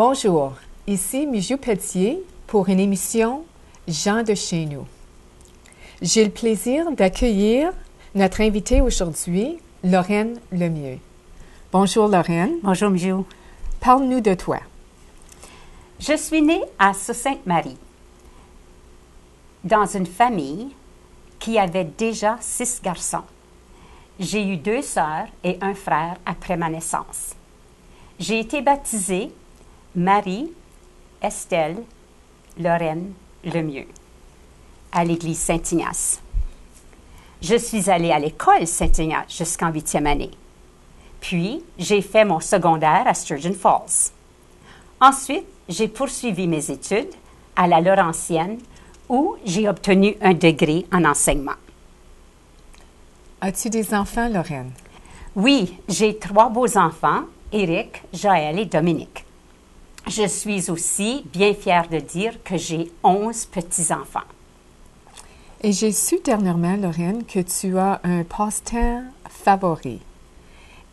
Bonjour, ici Mijou Pelletier pour une émission Gens de chez nous. J'ai le plaisir d'accueillir notre invitée aujourd'hui, Lorraine Lemieux. Bonjour Lorraine. Bonjour Mijou. Parle-nous de toi. Je suis née à Sault-Sainte-Marie, dans une famille qui avait déjà 6 garçons. J'ai eu 2 sœurs et un frère après ma naissance. J'ai été baptisée Marie Estelle Lorraine Lemieux à l'église Saint-Ignace. Je suis allée à l'école Saint-Ignace jusqu'en 8e année. Puis, j'ai fait mon secondaire à Sturgeon Falls. Ensuite, j'ai poursuivi mes études à la Laurentienne où j'ai obtenu un degré en enseignement. As-tu des enfants, Lorraine? Oui, j'ai 3 beaux enfants, Éric, Joël et Dominique. Je suis aussi bien fière de dire que j'ai 11 petits-enfants. Et j'ai su dernièrement, Lorraine, que tu as un passe-temps favori.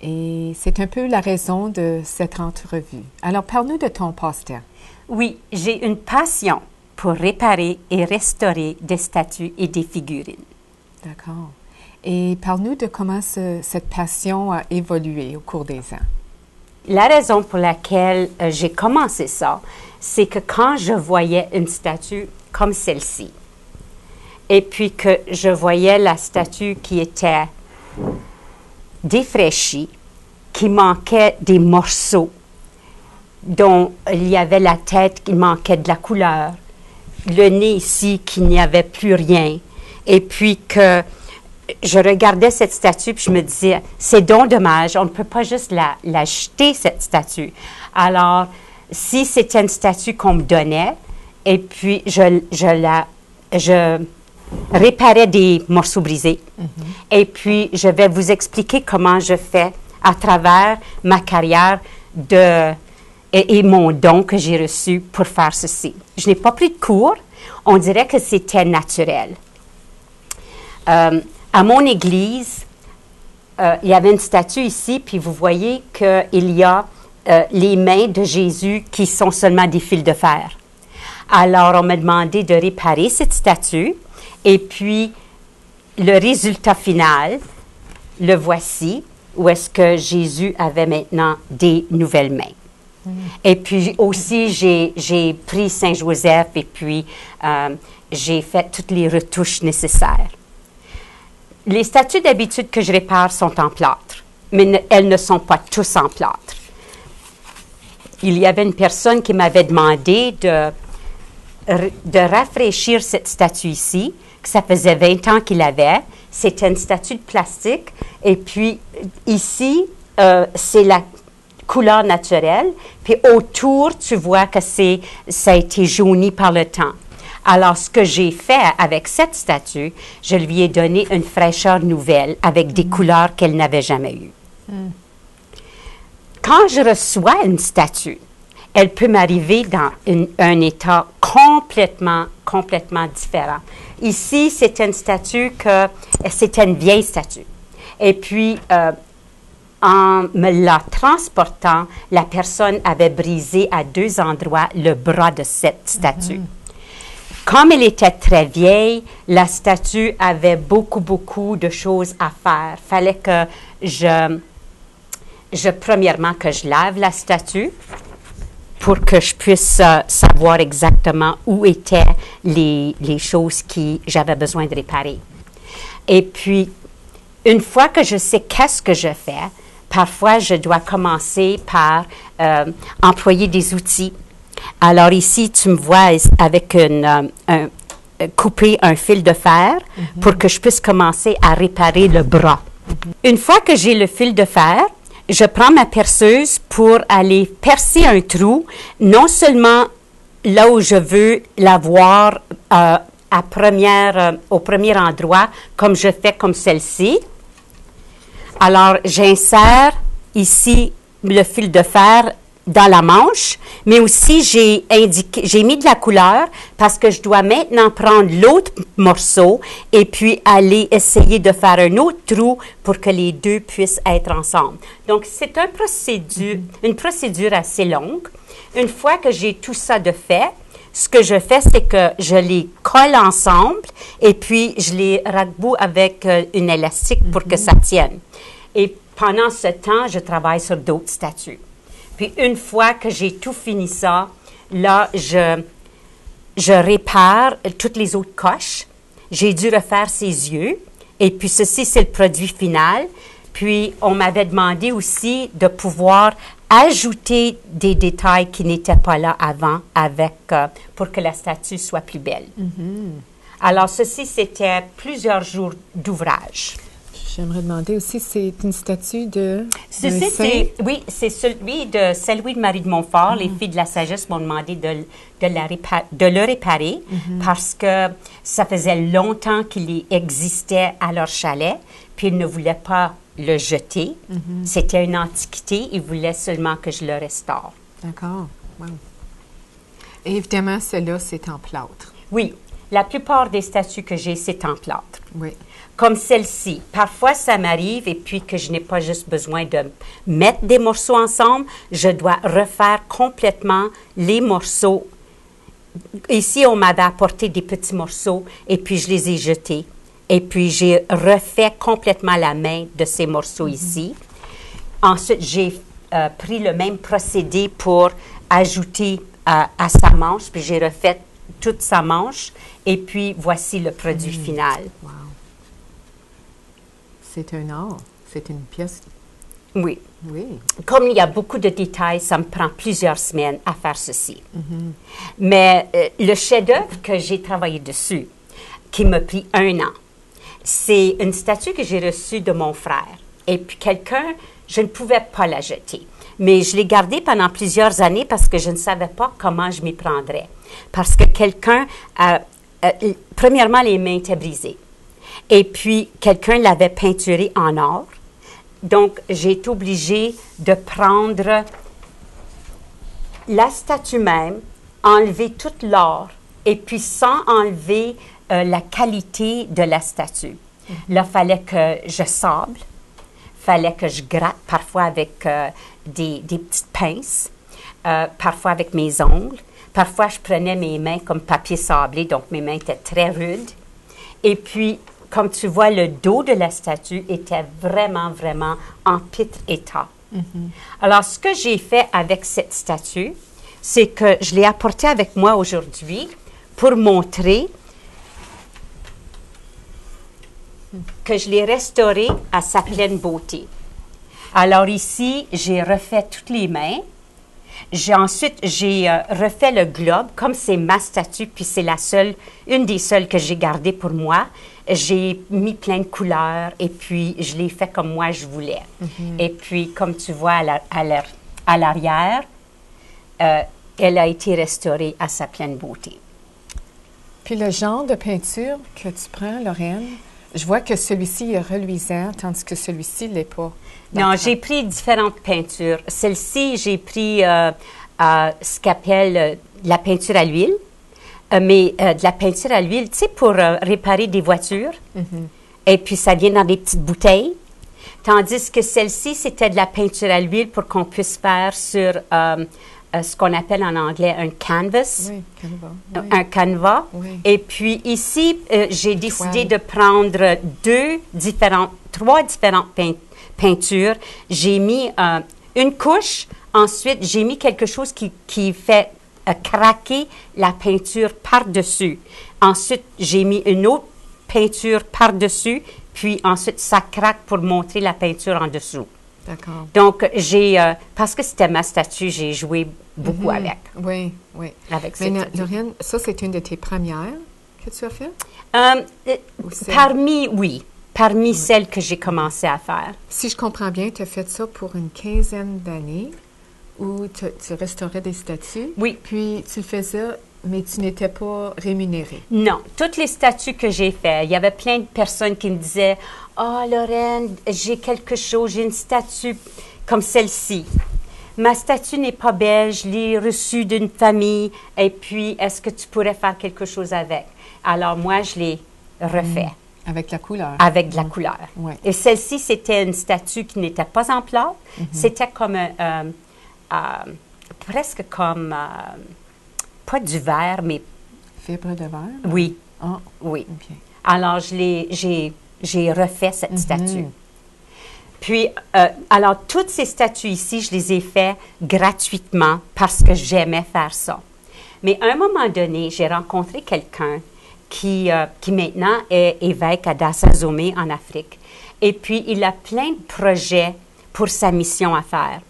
Et c'est un peu la raison de cette entrevue. Alors, parle-nous de ton passe-temps. Oui, j'ai une passion pour réparer et restaurer des statues et des figurines. D'accord. Et parle-nous de comment cette passion a évolué au cours des ans. La raison pour laquelle j'ai commencé ça, c'est que quand je voyais une statue comme celle-ci, et puis que je voyais la statue qui était défraîchie, qui manquait des morceaux, dont il y avait la tête qui manquait de la couleur, le nez ici qui n'y avait plus rien, et puis que je regardais cette statue puis je me disais, c'est donc dommage, on ne peut pas juste la jeter, cette statue. Alors, si c'était une statue qu'on me donnait, et puis je réparais des morceaux brisés, et puis je vais vous expliquer comment je fais à travers ma carrière et mon don que j'ai reçu pour faire ceci. Je n'ai pas pris de cours, on dirait que c'était naturel. À mon église, il y avait une statue ici, puis vous voyez qu'il y a les mains de Jésus qui sont seulement des fils de fer. Alors, on m'a demandé de réparer cette statue, et puis le résultat final, le voici, où est-ce que Jésus avait maintenant des nouvelles mains. Et puis aussi, j'ai pris Saint-Joseph, et puis j'ai fait toutes les retouches nécessaires. Les statues d'habitude que je répare sont en plâtre, mais elles ne sont pas tous en plâtre. Il y avait une personne qui m'avait demandé de rafraîchir cette statue ici, que ça faisait 20 ans qu'il avait. C'était une statue de plastique. Et puis ici, c'est la couleur naturelle. Puis autour, tu vois que ça a été jauni par le temps. Alors, ce que j'ai fait avec cette statue, je lui ai donné une fraîcheur nouvelle avec des couleurs qu'elle n'avait jamais eues. Quand je reçois une statue, elle peut m'arriver dans un état complètement différent. Ici, c'était une vieille statue. Et puis, en me la transportant, la personne avait brisé à 2 endroits le bras de cette statue. Comme elle était très vieille, la statue avait beaucoup de choses à faire. Il fallait que premièrement, que je lave la statue pour que je puisse savoir exactement où étaient les choses que j'avais besoin de réparer. Et puis, une fois que je sais qu'est-ce que je fais, parfois, je dois commencer par employer des outils. Alors ici, tu me vois avec couper un fil de fer pour que je puisse commencer à réparer le bras. Une fois que j'ai le fil de fer, je prends ma perceuse pour aller percer un trou, non seulement là où je veux l'avoir au premier endroit, comme je fais comme celle-ci. Alors, j'insère ici le fil de fer dans la manche, mais aussi j'ai mis de la couleur parce que je dois maintenant prendre l'autre morceau et puis aller essayer de faire un autre trou pour que les deux puissent être ensemble. Donc, c'est une procédure assez longue. Une fois que j'ai tout ça de fait, ce que je fais, c'est que je les colle ensemble et puis je les raboue avec une élastique pour que ça tienne. Et pendant ce temps, je travaille sur d'autres statues. Puis une fois que j'ai tout fini ça, là, je répare toutes les autres coches. J'ai dû refaire ses yeux. Et puis ceci, c'est le produit final. Puis on m'avait demandé aussi de pouvoir ajouter des détails qui n'étaient pas là avant pour que la statue soit plus belle. Alors ceci, c'était plusieurs jours d'ouvrage. J'aimerais demander aussi, c'est une statue de... Oui, c'est celui de Saint-Louis de Marie de Montfort. Les filles de la sagesse m'ont demandé de le réparer parce que ça faisait longtemps qu'il existait à leur chalet, puis ils ne voulaient pas le jeter. C'était une antiquité. Ils voulaient seulement que je le restaure. D'accord. Wow. Et évidemment, celle-là, c'est en plâtre. Oui. La plupart des statues que j'ai, c'est en plâtre. Oui. Comme celle-ci. Parfois, ça m'arrive et puis que je n'ai pas juste besoin de mettre des morceaux ensemble, je dois refaire complètement les morceaux. Ici, on m'avait apporté des petits morceaux et puis je les ai jetés. Et puis, j'ai refait complètement la main de ces morceaux ici. Ensuite, j'ai pris le même procédé pour ajouter à sa manche, puis j'ai refait toute sa manche. Et puis, voici le produit final. Wow. C'est un art. C'est une pièce. Oui. Oui. Comme il y a beaucoup de détails, ça me prend plusieurs semaines à faire ceci. Mais le chef-d'œuvre que j'ai travaillé dessus, qui m'a pris 1 an, c'est une statue que j'ai reçue de mon frère. Et puis je ne pouvais pas la jeter. Mais je l'ai gardée pendant plusieurs années parce que je ne savais pas comment je m'y prendrais. Parce que premièrement, les mains étaient brisées. Et puis, quelqu'un l'avait peinturée en or. Donc, j'ai été obligée de prendre la statue même, enlever tout l'or, et puis sans enlever la qualité de la statue. Là, il fallait que je sable, fallait que je gratte parfois avec des petites pinces, parfois avec mes ongles. Parfois, je prenais mes mains comme papier sablé, donc mes mains étaient très rudes. Et puis, comme tu vois, le dos de la statue était vraiment, vraiment en pitre état. Alors, ce que j'ai fait avec cette statue, c'est que je l'ai apportée avec moi aujourd'hui pour montrer que je l'ai restaurée à sa pleine beauté. Alors ici, j'ai refait toutes les mains. Ensuite, j'ai refait le globe, comme c'est ma statue, puis c'est une des seules que j'ai gardées pour moi. J'ai mis plein de couleurs et puis je l'ai fait comme moi je voulais. Et puis, comme tu vois à l'arrière, elle a été restaurée à sa pleine beauté. Puis le genre de peinture que tu prends, Lorraine, je vois que celui-ci est reluisant, tandis que celui-ci ne l'est pas. Non, j'ai pris différentes peintures. Celle-ci, j'ai pris ce qu'appelle la peinture à l'huile, mais de la peinture à l'huile, tu sais, pour réparer des voitures. Et puis, ça vient dans des petites bouteilles. Tandis que celle-ci, c'était de la peinture à l'huile pour qu'on puisse faire sur ce qu'on appelle en anglais un canvas. Oui, canevas. Oui. Un canevas. Oui. Et puis ici, j'ai décidé de prendre trois différentes peintures. J'ai mis une couche, ensuite j'ai mis quelque chose qui fait craquer la peinture par-dessus. Ensuite, j'ai mis une autre peinture par-dessus, puis ensuite ça craque pour montrer la peinture en dessous. D'accord. Donc, parce que c'était ma statue, j'ai joué beaucoup avec. Oui, oui. Avec cette Mais statue. Lorraine, ça, c'est une de tes premières que tu as fait? Parmi celles que j'ai commencé à faire. Si je comprends bien, tu as fait ça pour une 15aine d'années où tu restaurais des statues. Oui. Puis tu le faisais, mais tu n'étais pas rémunérée. Non, toutes les statues que j'ai faites, il y avait plein de personnes qui me disaient « Ah, Lorraine, j'ai quelque chose, j'ai une statue comme celle-ci. » ma statue n'est pas belle, je l'ai reçue d'une famille, et puis est-ce que tu pourrais faire quelque chose avec? Alors moi, je l'ai refait. Avec la couleur. Avec de la couleur. Ouais. Et celle-ci, c'était une statue qui n'était pas en plâtre. C'était comme presque comme, pas du verre, mais... Fibre de verre? Oui, Ah, oui. OK. Alors, j'ai refait cette statue. Puis, alors, toutes ces statues ici, je les ai faites gratuitement parce que j'aimais faire ça. Mais à un moment donné, j'ai rencontré quelqu'un qui maintenant est évêque à Dassa-Zomé en Afrique. Et puis, il a plein de projets pour sa mission à faire.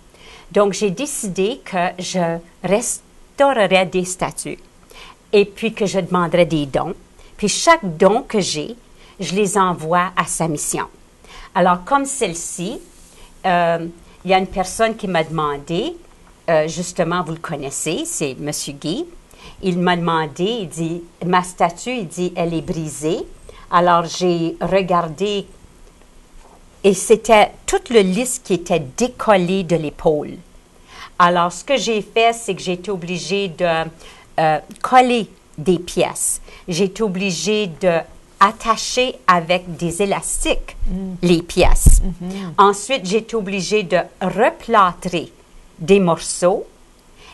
Donc, j'ai décidé que je restaurerais des statues et puis que je demanderais des dons. Puis, chaque don que j'ai, je les envoie à sa mission. Alors, comme celle-ci, il y a une personne qui m'a demandé, justement, vous le connaissez, c'est M. Guy. Il m'a demandé, il dit, ma statue, il dit, elle est brisée. Alors, j'ai regardé et c'était toute le liste qui était décollée de l'épaule. Alors, ce que j'ai fait, c'est que j'ai été obligée de coller des pièces. J'ai été obligée de attacher avec des élastiques les pièces. Ensuite, j'ai été obligée de replâtrer des morceaux.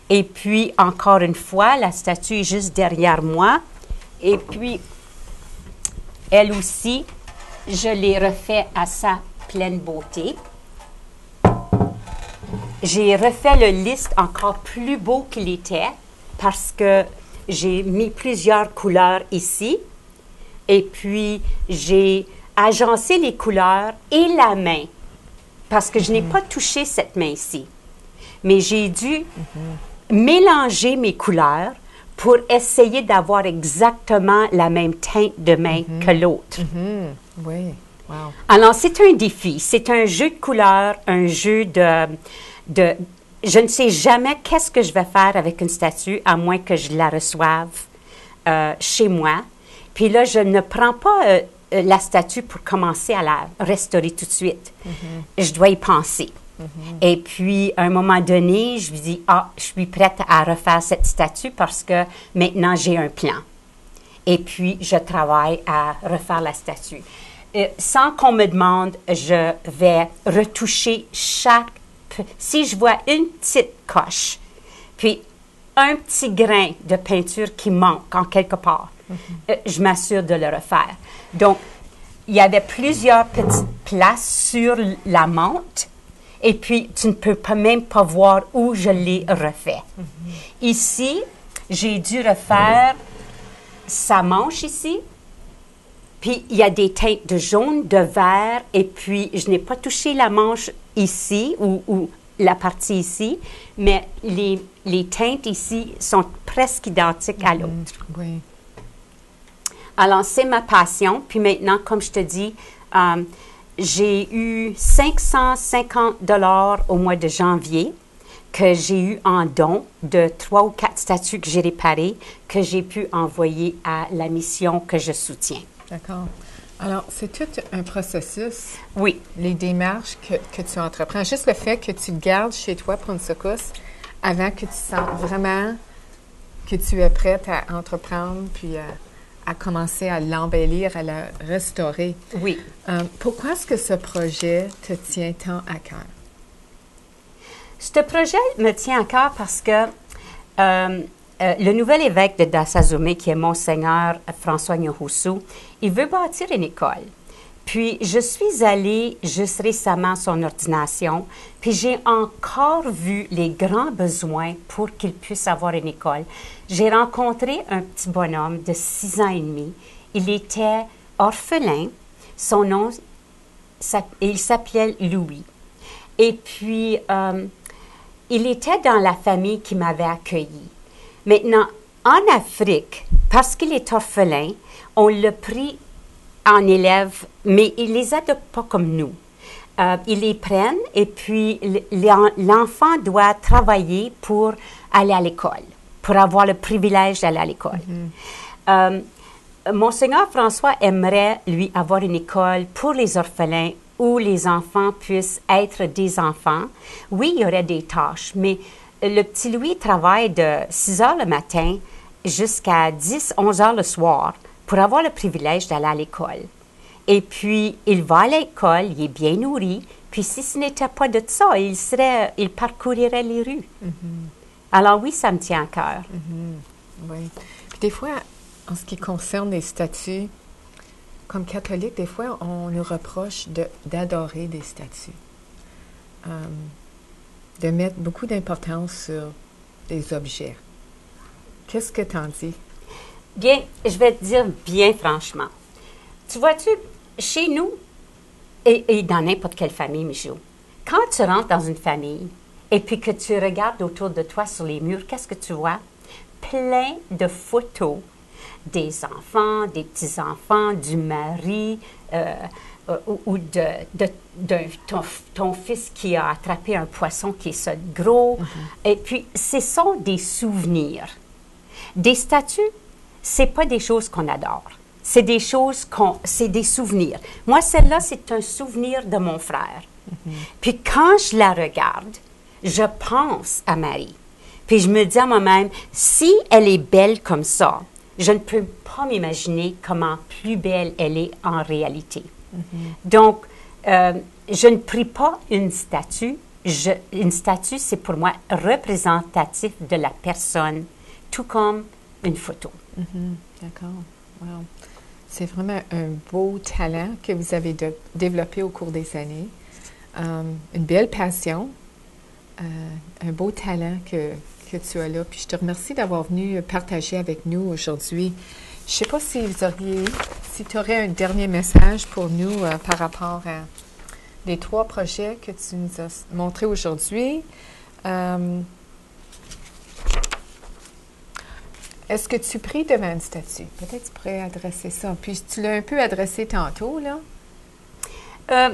Et puis, encore une fois, la statue est juste derrière moi. Et puis, elle aussi, je l'ai refait à sa pleine beauté. J'ai refait le liste encore plus beau qu'il était parce que j'ai mis plusieurs couleurs ici. Et puis, j'ai agencé les couleurs et la main parce que je n'ai pas touché cette main-ci. Mais j'ai dû mélanger mes couleurs pour essayer d'avoir exactement la même teinte de main que l'autre. Oui, wow. Alors, c'est un défi. C'est un jeu de couleurs, un jeu de... Je ne sais jamais qu'est-ce que je vais faire avec une statue, à moins que je la reçoive chez moi. Puis là, je ne prends pas la statue pour commencer à la restaurer tout de suite. Je dois y penser. Et puis, à un moment donné, je me dis, je suis prête à refaire cette statue parce que maintenant, j'ai un plan. Et puis, je travaille à refaire la statue. Sans qu'on me demande, je vais retoucher chaque... Si je vois une petite coche, puis un petit grain de peinture qui manque en quelque part, je m'assure de le refaire. Donc, il y avait plusieurs petites places sur la menthe. Et puis, tu ne peux même pas voir où je l'ai refait. Ici, j'ai dû refaire sa manche ici. Puis, il y a des teintes de jaune, de vert. Et puis, je n'ai pas touché la manche ici ou la partie ici. Mais les teintes ici sont presque identiques à l'autre. Oui. Alors, c'est ma passion. Puis maintenant, comme je te dis... j'ai eu 550 $ au mois de janvier que j'ai eu en don de 3 ou 4 statues que j'ai réparées, que j'ai pu envoyer à la mission que je soutiens. D'accord. Alors, c'est tout un processus. Oui. Les démarches que tu entreprends. Juste le fait que tu le gardes chez toi pour une secousse avant que tu sentes vraiment que tu es prête à entreprendre puis à commencer à l'embellir, à la restaurer. Oui. Pourquoi est-ce que ce projet te tient tant à cœur? Ce projet me tient à cœur parce que le nouvel évêque de Dassa-Zomé, qui est Monseigneur François Nyohusu, il veut bâtir une école. Puis, je suis allée juste récemment à son ordination, puis j'ai encore vu les grands besoins pour qu'il puisse avoir une école. J'ai rencontré un petit bonhomme de 6 ans et demi. Il était orphelin. Son nom, il s'appelait Louis. Et puis, il était dans la famille qui m'avait accueilli. Maintenant, en Afrique, parce qu'il est orphelin, on l'a pris en élève, mais ils les adoptent pas comme nous. Ils les prennent et puis l'enfant doit travailler pour aller à l'école, pour avoir le privilège d'aller à l'école. Monseigneur François aimerait, lui, avoir une école pour les orphelins où les enfants puissent être des enfants. Oui, il y aurait des tâches, mais le petit Louis travaille de 6 heures le matin jusqu'à 10, 11 heures le soir pour avoir le privilège d'aller à l'école. Et puis, il va à l'école, il est bien nourri, puis si ce n'était pas de ça, il parcourirait les rues. Alors oui, ça me tient à cœur. Oui. Puis des fois, en ce qui concerne les statues, comme catholique, des fois, on nous reproche d'adorer des statues. De mettre beaucoup d'importance sur des objets. Qu'est-ce que t'en dis? Bien, je vais te dire bien franchement. Tu vois-tu, chez nous, et dans n'importe quelle famille, Michou, quand tu rentres dans une famille et puis que tu regardes autour de toi sur les murs, qu'est-ce que tu vois? Plein de photos des enfants, des petits-enfants, du mari, ou de ton fils qui a attrapé un poisson qui est ça de gros. Et puis, ce sont des souvenirs. Des statues, c'est pas des choses qu'on adore. C'est des choses c'est des souvenirs. Moi, celle-là, c'est un souvenir de mon frère. Puis quand je la regarde, je pense à Marie. Puis je me dis à moi-même, si elle est belle comme ça, je ne peux pas m'imaginer comment plus belle elle est en réalité. Donc, je ne prie pas une statue. Une statue, c'est pour moi représentatif de la personne, tout comme une photo. D'accord. Wow. C'est vraiment un beau talent que vous avez développé au cours des années. Une belle passion, un beau talent que tu as là. Puis je te remercie d'avoir venu partager avec nous aujourd'hui. Je ne sais pas si tu aurais un dernier message pour nous par rapport à les 3 projets que tu nous as montrés aujourd'hui. Est-ce que tu pries devant une statue? Peut-être que tu pourrais adresser ça. Puis tu l'as un peu adressé tantôt, là.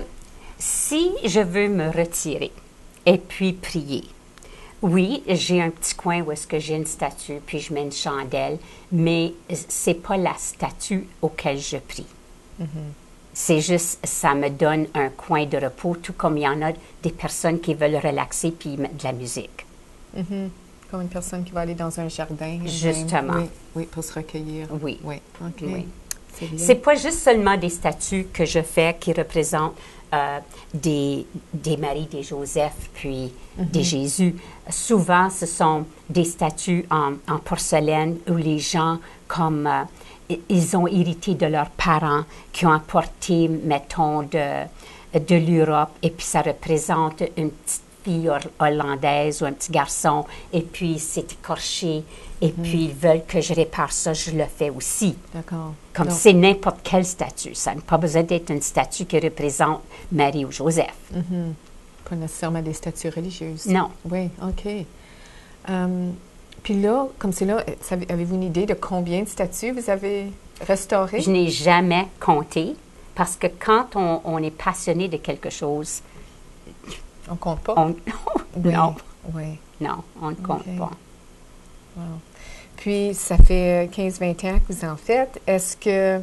Si je veux me retirer et puis prier, oui, j'ai un petit coin où est-ce que j'ai une statue, puis je mets une chandelle, mais c'est pas la statue auquel je prie. C'est juste, ça me donne un coin de repos, tout comme il y en a des personnes qui veulent relaxer puis mettre de la musique. Comme une personne qui va aller dans un jardin. Justement. Même. Oui, pour se recueillir. Oui. OK. Oui. C'est pas juste seulement des statues que je fais qui représentent des Marie, des Joseph, puis des Jésus. Souvent, ce sont des statues en porcelaine où les gens, comme ils ont hérité de leurs parents qui ont apporté, mettons, de l'Europe, et puis ça représente une petite fille hollandaise ou un petit garçon, et puis c'est écorché, et puis ils veulent que je répare ça, je le fais aussi. D'accord. Comme c'est n'importe quelle statue. Ça n'a pas besoin d'être une statue qui représente Marie ou Joseph. Pas nécessairement des statues religieuses. Non. Oui, OK. Puis là, comme c'est là, avez-vous une idée de combien de statues vous avez restaurées? Je n'ai jamais compté parce que quand on est passionné de quelque chose, on compte pas? Non. Oui. Non, on ne compte pas. Wow. Puis, ça fait 15-20 ans que vous en faites. Est-ce que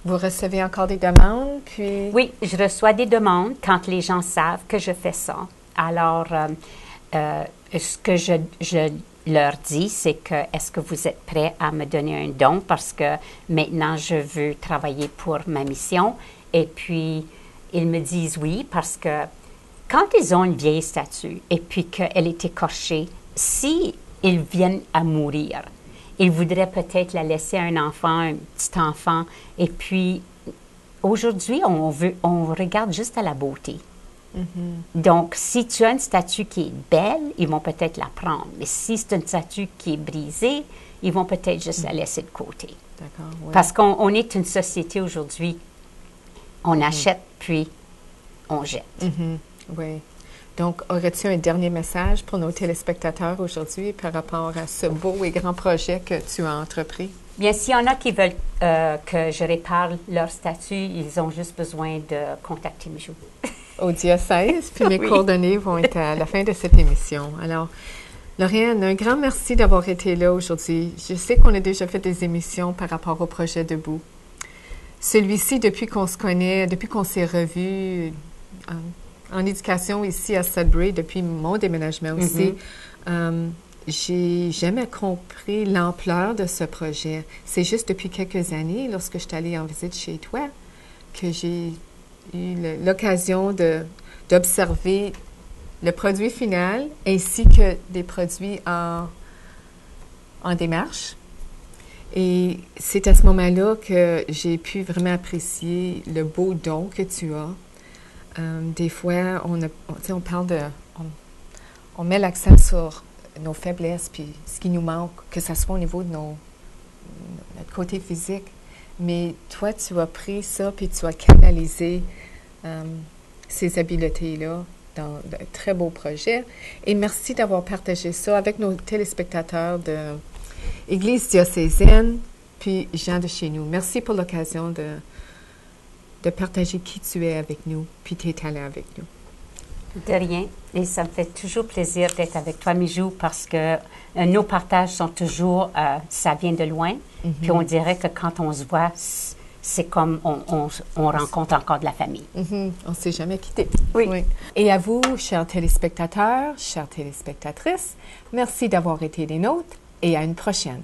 vous recevez encore des demandes? Puis... Oui, je reçois des demandes quand les gens savent que je fais ça. Alors, ce que je leur dis, c'est que est-ce que vous êtes prêts à me donner un don parce que maintenant, je veux travailler pour ma mission. Et puis, ils me disent oui parce que quand ils ont une vieille statue et puis qu'elle est écorchée, si ils viennent à mourir, ils voudraient peut-être la laisser à un enfant, un petit enfant. Et puis, aujourd'hui, on regarde juste à la beauté. Donc, si tu as une statue qui est belle, ils vont peut-être la prendre. Mais si c'est une statue qui est brisée, ils vont peut-être juste la laisser de côté. D'accord, oui. Parce qu'on est une société aujourd'hui, on achète puis on jette. Oui. Donc, aurais-tu un dernier message pour nos téléspectateurs aujourd'hui par rapport à ce beau et grand projet que tu as entrepris? Bien, s'il y en a qui veulent que je répare leur statue, ils ont juste besoin de contacter Michou. Au diocèse, puis mes coordonnées vont être à la fin de cette émission. Alors, Lauriane, un grand merci d'avoir été là aujourd'hui. Je sais qu'on a déjà fait des émissions par rapport au projet Debout. Celui-ci, depuis qu'on se connaît, depuis qu'on s'est revus, en éducation ici à Sudbury depuis mon déménagement aussi. J'ai jamais compris l'ampleur de ce projet. C'est juste depuis quelques années, lorsque je suis allée en visite chez toi, que j'ai eu l'occasion d'observer le produit final ainsi que des produits en démarche. Et c'est à ce moment-là que j'ai pu vraiment apprécier le beau don que tu as. Des fois, on parle on met l'accent sur nos faiblesses puis ce qui nous manque, que ce soit au niveau de notre côté physique. Mais toi, tu as pris ça puis tu as canalisé ces habiletés-là dans de très beaux projets. Et merci d'avoir partagé ça avec nos téléspectateurs de Église diocésaine puis Jean de chez nous. Merci pour l'occasion de partager qui tu es avec nous puis tes talents avec nous. De rien. Et ça me fait toujours plaisir d'être avec toi, Mijou, parce que nos partages sont toujours, ça vient de loin. Puis on dirait que quand on se voit, c'est comme on rencontre encore de la famille. On ne s'est jamais quitté. Oui. Et à vous, chers téléspectateurs, chères téléspectatrices, merci d'avoir été des nôtres et à une prochaine.